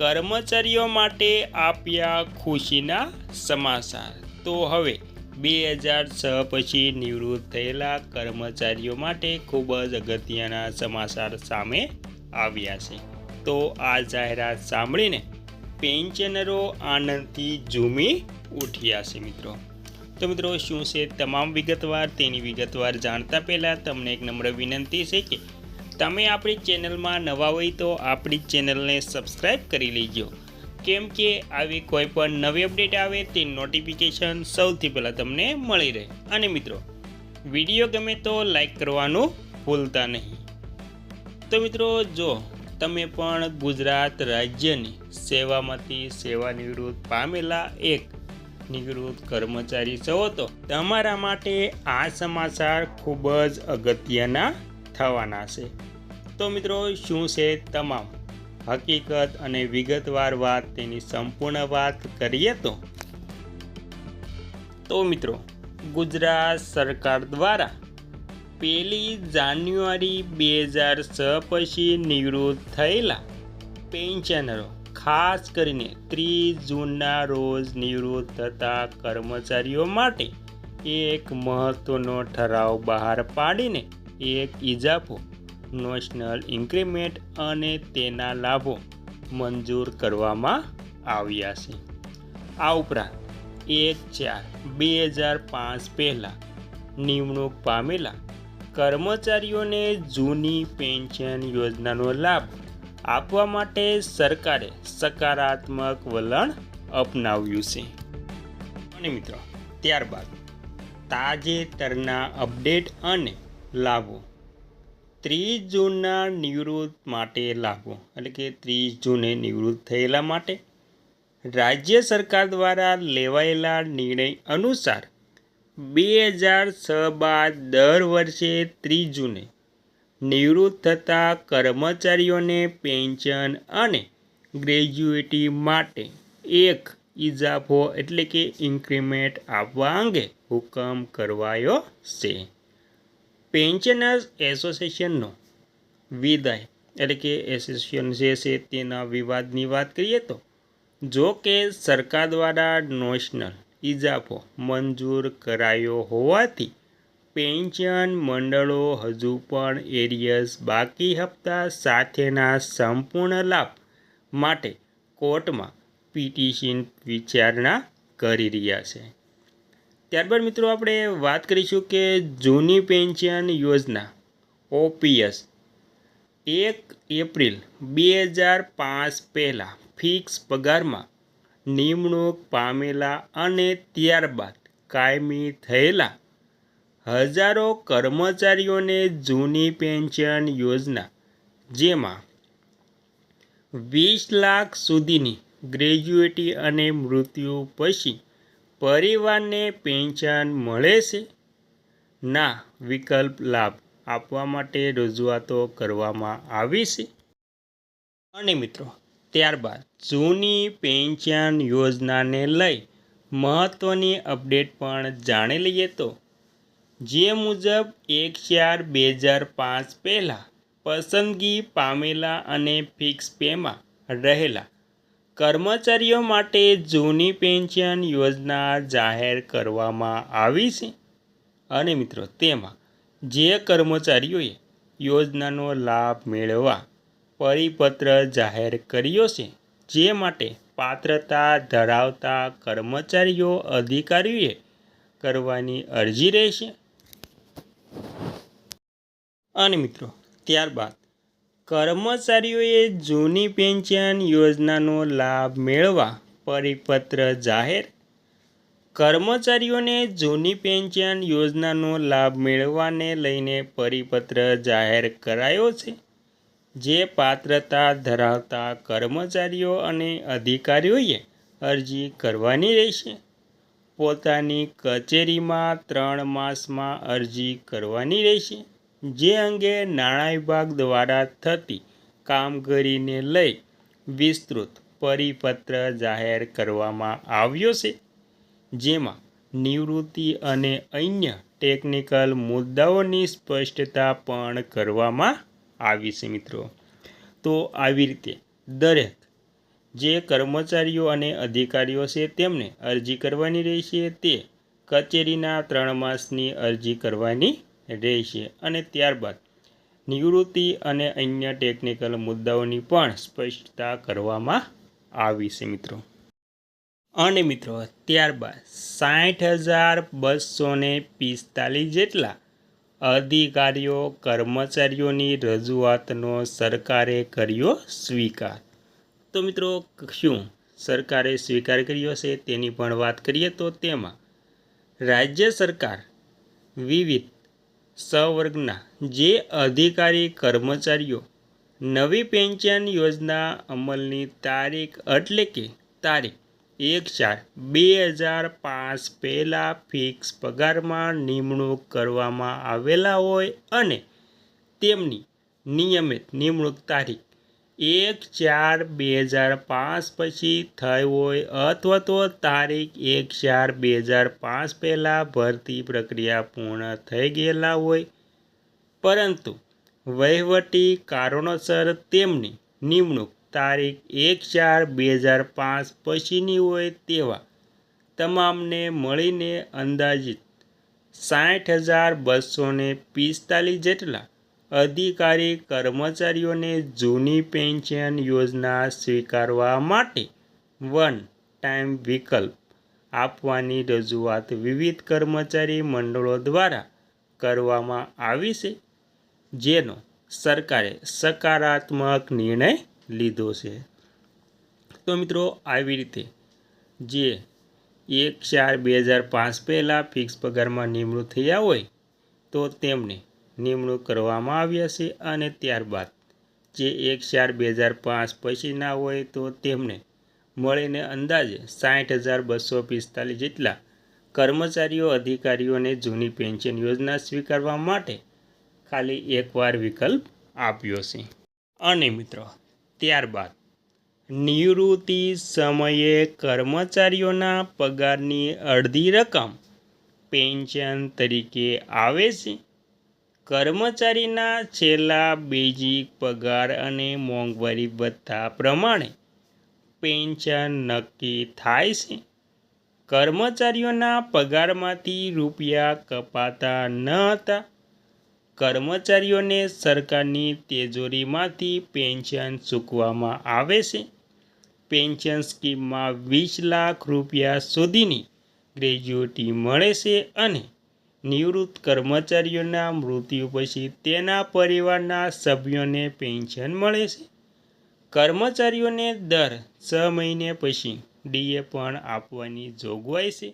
કર્મચારીઓ માટે આપ્યા ખુશીના સમાચાર। તો હવે 2006 પછી નિવૃત્ત થયેલા કર્મચારીઓ માટે ખૂબ જ અગત્યના સમાચાર સામે આવ્યા છે। તો આ જાહેરાત સાંભળીને પેન્શનરો આનંદથી ઝૂમી ઉઠ્યા છે મિત્રો। તો મિત્રો શું છે તમામ વિગતવાર તેની વિગતવાર જાણતા પહેલાં તમને એક નમ્ર વિનંતી છે કે તમે આપણી ચેનલમાં નવા હોય તો આપણી ચેનલને સબસ્ક્રાઈબ કરી લેજો, કેમ કે આવી કોઈ પણ નવી અપડેટ આવે તે નોટિફિકેશન સૌથી પહેલાં તમને મળી રહે। અને મિત્રો વિડીયો ગમે તો લાઈક કરવાનું ભૂલતા નહીં। તો મિત્રો જો તમે પણ ગુજરાત રાજ્યની સેવામાંથી સેવાનિવૃત્ત પામેલા એક નિવૃત્ત કર્મચારી છો તો તમારા માટે આ સમાચાર ખૂબ જ અગત્યના થવાના છે। તો મિત્રો શું છે તમામ હકીકત અને વિગતવાર વાત તેની સંપૂર્ણ વાત કરીએ તો મિત્રો ગુજરાત સરકાર દ્વારા 1 જાન્યુઆરી 2006 પછી નિવૃત્ત થયેલા પેન્શનરો ખાસ કરીને 30 જૂનના રોજ નિવૃત્ત થતા કર્મચારીઓ માટે એક મહત્વનો ઠરાવ બહાર પાડીને એક ઇજાફો, નેશનલ ઇન્ક્રીમેન્ટ અને તેના લાભો મંજૂર કરવામાં આવ્યા છે। આ ઉપરાંત 1/4/2005 પહેલાં નિમણૂક પામેલા કર્મચારીઓને જૂની પેન્શન યોજનાનો લાભ આપવા માટે સરકારે સકારાત્મક વલણ અપનાવ્યું છે। અને મિત્રો ત્યારબાદ તાજેતરના અપડેટ અને લાભો। 30 જૂનના નિવૃત્ત માટે લાભો એટલે કે 30 જૂને નિવૃત્ત થયેલા માટે રાજ્ય સરકાર દ્વારા લેવાયેલા નિર્ણય અનુસાર 2006 બાદ દર વર્ષે 30 જૂને નિવૃત્ત થતા કર્મચારીઓને પેન્શન અને ગ્રેજ્યુઇટી માટે એક ઇજાફો એટલે કે ઇન્ક્રીમેન્ટ આપવા અંગે હુકમ કરવાયો છે। પેન્શનર્સ એસોસિએશનનો વિદાય એટલે કે એસોસિએશન જે છે તેના વિવાદની વાત કરીએ તો જો કે સરકાર દ્વારા નેશનલ ઇજાફો મંજૂર કરાયો હોવાથી પેન્શન મંડળો હજુ પણ એરિયર્સ બાકી હપ્તા સાથેના સંપૂર્ણ લાભ માટે કોર્ટમાં પિટિશન વિચારણા કરી રહ્યા છે। ત્યારબાદ મિત્રો આપણે વાત કરીશું કે જૂની પેન્શન યોજના ઓપીએસ 1 એપ્રિલ 2005 પહેલાં ફિક્સ પગારમાં નિમણૂક પામેલા અને ત્યારબાદ કાયમી થયેલા હજારો કર્મચારીઓને જૂની પેન્શન યોજના જેમાં 20 લાખ સુધીની ગ્રેજ્યુઇટી અને મૃત્યુ પછી પરિવારને પેન્શન મળે છે ના વિકલ્પ લાભ આપવા માટે રજૂઆતો કરવામાં આવી છે। અને મિત્રો ત્યારબાદ જૂની પેન્શન યોજનાને લઈ મહત્ત્વની અપડેટ પણ જાણી લઈએ તો જે મુજબ 1/4/2005 પહેલાં પસંદગી પામેલા અને ફિક્સ પેમાં રહેલા કર્મચારીઓ માટે જૂની પેન્શન યોજના જાહેર કરવામાં આવી છે। અને મિત્રો તેમાં જે કર્મચારીઓએ યોજનાનો લાભ મેળવવા પરિપત્ર જાહેર કર્યો છે જે માટે પાત્રતા ધરાવતા કર્મચારીઓ અધિકારીઓએ કરવાની અરજી રહેશે। અને મિત્રો ત્યારબાદ કર્મચારીઓએ જૂની પેન્શન યોજનાનો લાભ મેળવવા પરિપત્ર જાહેર। કર્મચારીઓને જૂની પેન્શન યોજનાનો લાભ મેળવવાને લઈને પરિપત્ર જાહેર કરાયો છે જે પાત્રતા ધરાવતા કર્મચારીઓ અને અધિકારીઓએ અરજી કરવાની રહેશે। પોતાની કચેરીમાં 3 માસમાં અરજી કરવાની રહેશે, જે અંગે નાણાં વિભાગ દ્વારા થતી કામગીરીને લઈ વિસ્તૃત પરિપત્ર જાહેર કરવામાં આવ્યો છે જેમાં નિવૃત્તિ અને અન્ય ટેકનિકલ મુદ્દાઓની સ્પષ્ટતા પણ કરવામાં આવી છે મિત્રો। તો આવી રીતે દરેક જે કર્મચારીઓ અને અધિકારીઓ છે તેમને અરજી કરવાની રહેશે તે કચેરીના 3 માસની અરજી કરવાની રહેશે અને ત્યારબાદ નિવૃત્તિ અને અન્ય ટેકનિકલ મુદ્દાઓની પણ સ્પષ્ટતા કરવામાં આવી છે મિત્રો. અને મિત્રો ત્યારબાદ 60,245 જેટલા અધિકારીઓ કર્મચારીઓની રજૂઆતનો સરકારે કર્યો સ્વીકાર. તો મિત્રો શું સરકારે સ્વીકાર કર્યો છે તેની પણ વાત કરીએ તો તેમાં રાજ્ય સરકાર વિવિધ સવર્ગના જે અધિકારી કર્મચારીઓ નવી પેન્શન યોજના અમલની તારીખ એટલે કે તારીખ 1/4/2005 પહેલાં ફિક્સ પગારમાં નિમણૂક કરવામાં આવેલા હોય અને તેમની નિયમિત નિમણૂક તારીખ 1/4/2005 પછી થઈ હોય અથવા તો તારીખ 1/4/2005 પહેલાં ભરતી પ્રક્રિયા પૂર્ણ થઈ ગયેલા હોય પરંતુ વહીવટી કારણોસર તેમની નિમણૂક તારીખ 1/4/2005 પછીની હોય તેવા તમામને મળીને અંદાજિત 60,245 જેટલા અધિકારી કર્મચારીઓને જૂની પેન્શન યોજના સ્વીકારવા માટે વન ટાઈમ વિકલ્પ આપવાની રજૂઆત વિવિધ કર્મચારી મંડળો દ્વારા કરવામાં આવી છે, જેનો સરકારે સકારાત્મક નિર્ણય લીધો છે. તો મિત્રો આવી રીતે જે 1/4/2005 પહેલાં ફિક્સ પગારમાં નિમણૂક થયા હોય તો તેમને નિમણૂક કરવામાં આવ્યા છે અને ત્યારબાદ જે 1/4/2005 પછીના હોય તો તેમને મળીને અંદાજે 60,245 જેટલા કર્મચારીઓ અધિકારીઓને જૂની પેન્શન યોજના સ્વીકારવા માટે ખાલી એકવાર વિકલ્પ આપ્યો છે. અને મિત્રો ત્યારબાદ નિવૃત્તિ સમયે કર્મચારીઓના પગારની અડધી રકમ પેન્શન તરીકે આવે છે. કર્મચારીના છેલ્લા બેઝિક પગાર અને મોંઘવારી ભથ્થા પ્રમાણે પેન્શન નક્કી થાય છે. કર્મચારીઓના પગારમાંથી રૂપિયા કપાતા ન હતા. કર્મચારીઓને સરકારની તિજોરીમાંથી પેન્શન ચૂકવવામાં આવે છે. પેન્શન સ્કીમમાં 20 લાખ રૂપિયા સુધીની ગ્રેજ્યુટી મળે છે અને નિવૃત્ત કર્મચારીઓના મૃત્યુ પછી તેના પરિવારના સભ્યોને પેન્શન મળે છે. કર્મચારીઓને દર 6 મહિને પછી ડીએ પણ આપવાની જોગવાઈ છે.